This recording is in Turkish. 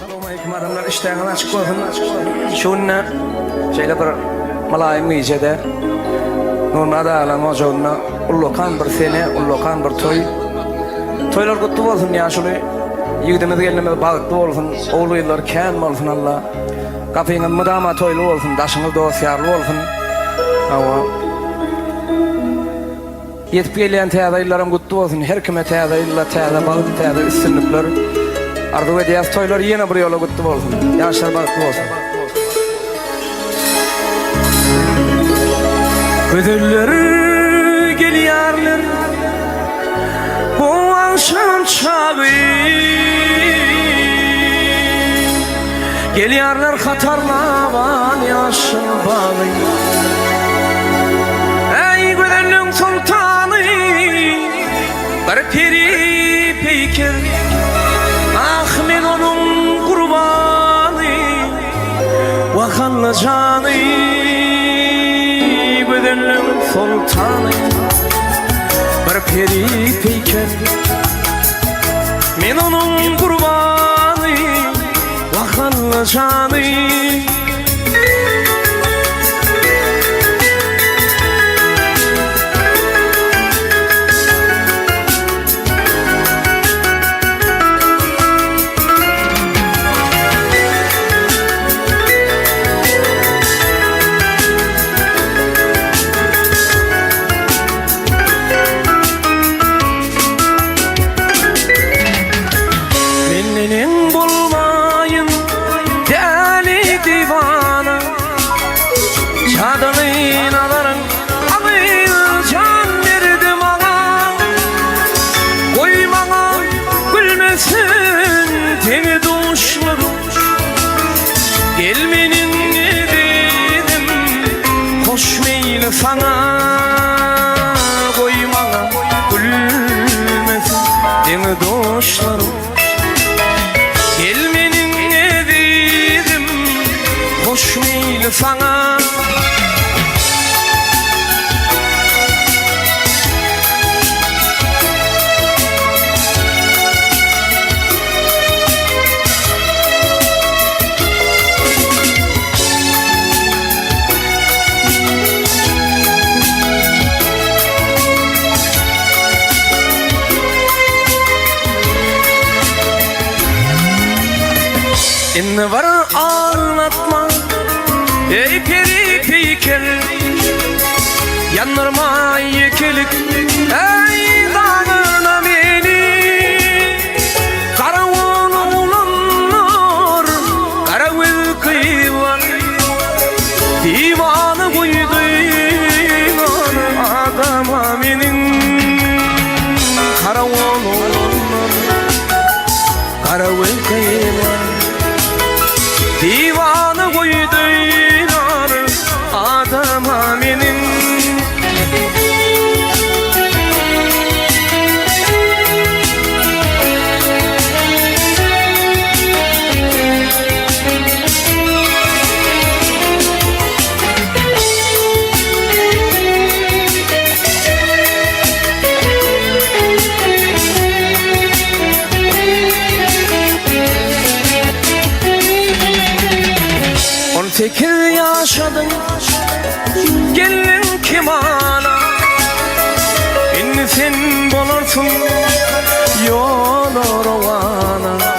Assalamu alaikum adamlar, iştahını açık olsun. Şununla şeyle bir malayım giyeceğde Nurna da alan ocağına ullokan bir sene, ullokan bir toy. Toylar kutlu olsun ya şunu. Yigidimiz gelinimiz bağıtlı olsun. Oğlu yıllar kâm olsun Allah. Kapıyınız mıdama toylu olsun. Daşınız dosyarlı olsun. Ama yetip gelen teyadaylarım kutlu olsun. Her kime teyadaylar, teyada bağıtlı, teyada üstünlükler. Arzu ediyaz toylar yine bir yola kutlu olsun. Yaşlar bağıtlı olsun. Ödülleri geliyorlar bu akşam çağı. Geliyorlar katarlavan yaşın bağı. Ey güzelliğin sultanı bir peri peyker. Ah men onun kurbanı vakanlı canı. Güzelliğin sultanı bir peri peyker. Men onun kurbanı vakanlı canı. Mennenin bulmayın deli divana. Çadalın aların ağır can verdi bana. Koymana gülmesin teni duşlarım. Gelmenin dedim hoş meyli sana. Koymana gülmesin teni duşlarım. Gelmenin dedim hoş meyli sana. İnne var anlatma ey peri peyker. Yanırma yekelik ey dağına beni. Karavun oğlanlar karavul kıyılar. Divanı koydular adama benim. Karavun oğlanlar karavul kıyılar. Divanı koydular adama benim. Tekir yaşadın gelin ki bana. İnni sen bolarsun yol oravana.